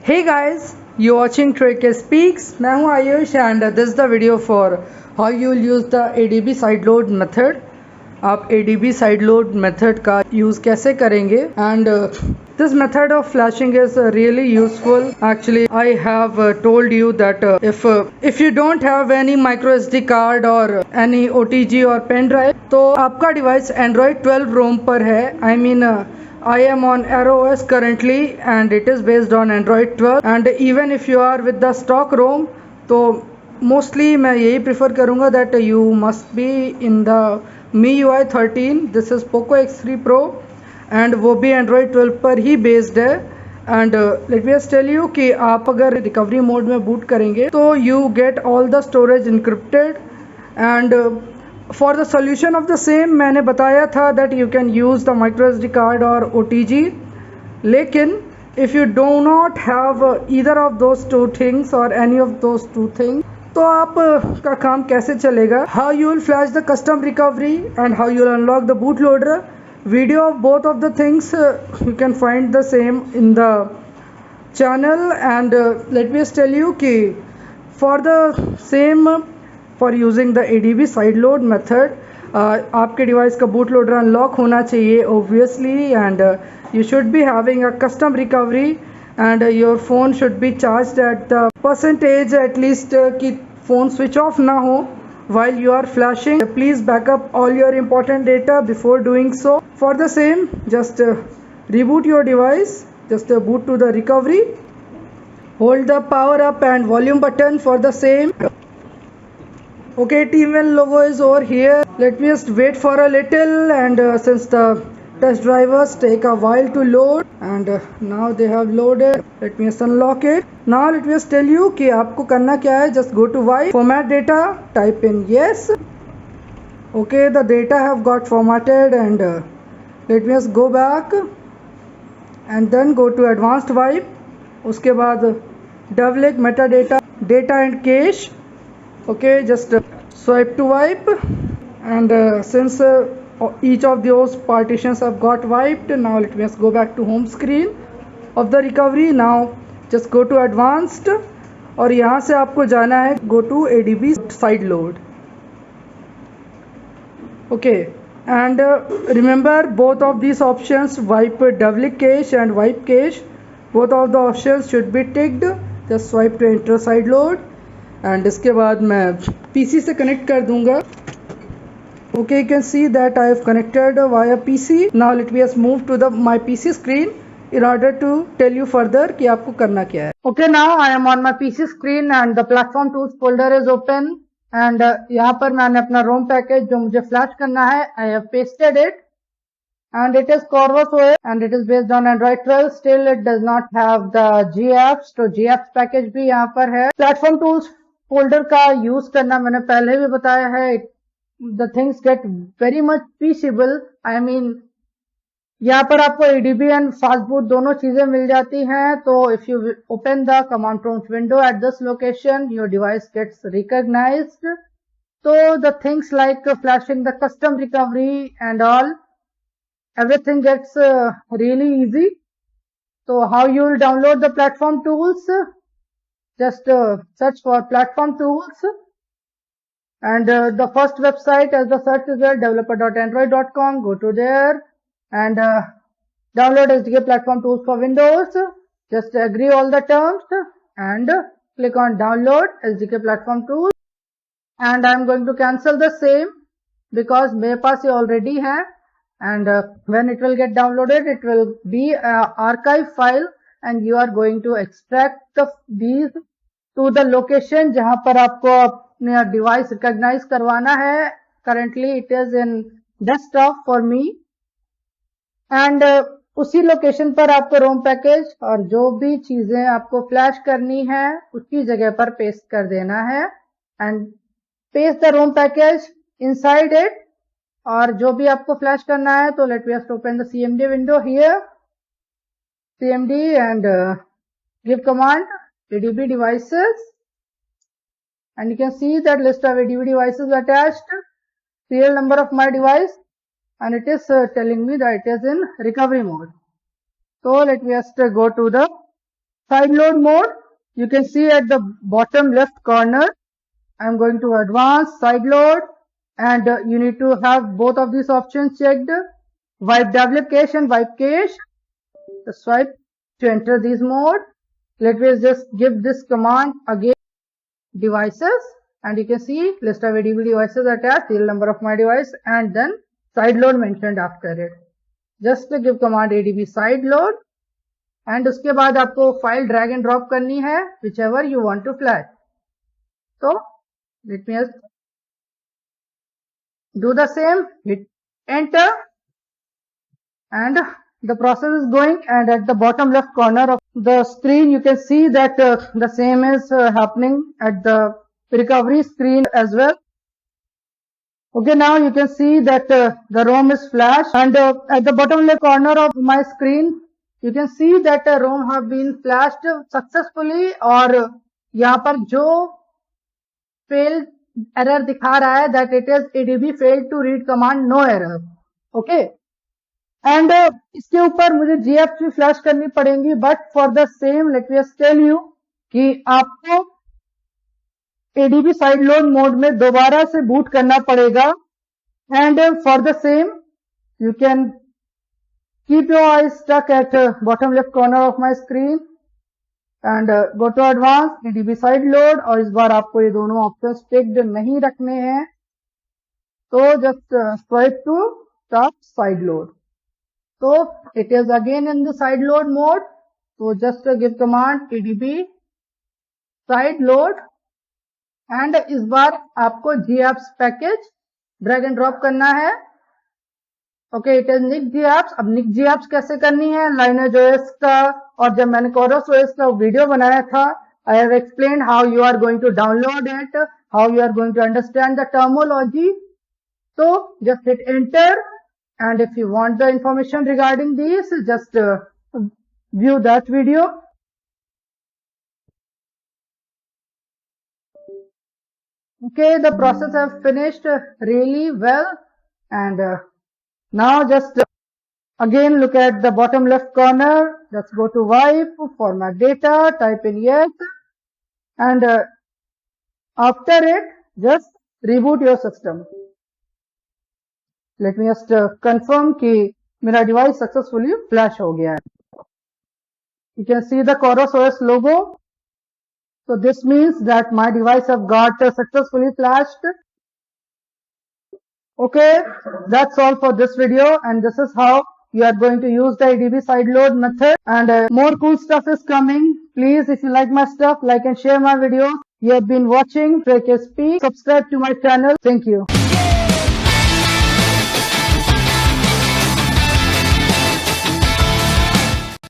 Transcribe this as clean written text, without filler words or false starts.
Hey guys, you're watching Trick Speaks. मैं हूं Ayush and this is the video for how you'll use the ADB sideload method. आप ADB sideload method का use कैसे करेंगे and this method of flashing is really useful. Actually, I have told you that if you don't have any micro SD card or any OTG or pen drive, तो आपका device Android 12 ROM पर है. I am on ArrowOS currently and it is based on Android 12 and even if you are with the stock ROM तो mostly मैं यही prefer करूँगा that you must be in the MIUI 13. This is Poco X3 Pro and वो भी Android 12 पर ही based है. And let me just tell you कि आप अगर रिकवरी मोड में बूट करेंगे तो you get all the storage encrypted and for the solution of the same मैंने बताया था that you can use the micro S D card और ओ टी जी. लेकिन if you do not have either of those two things और any of those two things तो आप का काम कैसे चलेगा. How you will flash the custom recovery and how you will unlock the boot loader. Video of both of the things you can find the same in the channel and let me just tell you कि for the same for using the ADB sideload method आपके device का boot loader unlock होना चाहिए obviously and you should be having a custom recovery and your phone should be charged at the percentage at least कि phone switch off ना हो while you are flashing. Please back up all your important data before doing so. For the same, just reboot your device, just boot to the recovery, hold the power up and volume button for the same. Okay, Teamwell logo is over here. Let me just wait for a little and since the test drivers take a while to load and now they have loaded, let me just unlock it. Now let me just tell you कि आपको करना क्या है. Just go to wipe, format data, type in yes. Okay, the data have got formatted and let me just go back and then go to advanced wipe. उसके बाद double click metadata, data and cache. Okay, just swipe to wipe and since each of those partitions have got wiped, now let me just go back to home screen of the recovery. Now just go to advanced और यहाँ से आपको जाना है go to ADB side load. Okay, and remember both of these options, wipe double cache and wipe cache, both of the options should be ticked. just swipe to enter side load and इसके बाद मैं PC से connect कर दूंगा. Okay, you can see that I have connected via PC. Now let me just move to the my PC screen in order to tell you further कि आपको करना क्या है. Okay, now I am on my PC screen and the platform tools folder is open and यहाँ पर मैंने अपना ROM package जो मुझे flash करना है I have pasted it and it is Corvus OS and it is based on Android 12. Still it does not have the GApps, तो GApps package भी यहाँ पर है. Platform tools folder का use करना मैंने पहले भी बताया है. The things get very much feasible. यहाँ पर आपको ADB and fastboot दोनों चीजें मिल जाती हैं. तो if you open the command prompt window at this location, your device gets recognized. So the things like flashing the custom recovery and all, everything gets really easy. So how you will download the platform tools? Just search for platform tools. And the first website as the search result developer.android.com. Go to there and download SDK platform tools for Windows. Just agree all the terms and click on download SDK platform tools. And I'm going to cancel the same because मेरे पास ये already है. And when it will get downloaded, it will be an archive file and you are going to extract these to the location जहाँ पर आपको अपना device recognise करवाना है. Currently it is in desktop for me and उसी location पर आपको रोम package और जो भी चीजें आपको फ्लैश करनी है उसी जगह पर पेस्ट कर देना है and paste the ROM package inside it. और जो भी आपको फ्लैश करना है तो let me just open the CMD window here, CMD and give command ADB devices and you can see that list of ADB devices attached, serial number of my device and it is telling me that it is in recovery mode. So let me just go to the side load mode, you can see at the bottom left corner, I'm going to advanced side load, and you need to have both of these options checked. Wipe develop cache and wipe cache. The swipe to enter these mode. Let me just give this command again. Devices, and you can see list of ADB devices attached, serial number of my device, and then side load mentioned after it. Just give command ADB side load, and उसके बाद आपको file drag and drop करनी है whichever you want to flash. So let me just do the same, hit enter, and the process is going, and at the bottom left corner of the screen you can see that the same is happening at the recovery screen as well. Okay, now you can see that the ROM is flashed, and at the bottom left corner of my screen you can see that ROM have been flashed successfully, और यहाँ पर जो failed error दिखा रहा है that it is ADB failed to read command, no error. Okay, and इसके ऊपर मुझे GFs भी फ्लैश करनी पड़ेंगी, but for the same let me just tell you कि आपको ADB side load mode में दोबारा से बूट करना पड़ेगा, and for the same you can keep your eyes stuck at bottom left corner of my screen and go to advanced ADB side load, और इस बार आपको ये दोनों ऑप्शंस टिक्ड नहीं रखने हैं, तो just swipe to stop side load. So it is again in the side load mode, so just give command ADB side load, and इस बार आपको GApps package drag and drop करना है. Okay, it is Nik GApps. अब निक GApps कैसे करनी है, lineage OS का, और जब मैंने कोरस OS का वीडियो बनाया था, I have explain how you are going to download it, how you are going to understand the terminology. So just hit enter, and if you want the information regarding these, just view that video. Okay, the process have finished really well, and now just again look at the bottom left corner. Let's go to wipe, format data, type in yes, and after it just reboot your system. Let me just confirm कि मेरा device successfully flash हो गया है. You can see the Coros OS logo. So this means that my device have got successfully flashed. Okay, that's all for this video, and this is how you are going to use the ADB side load method, and more cool stuff is coming. Please, if you like my stuff, like and share my videos. You have been watching Trek Speak. Subscribe to my channel. Thank you.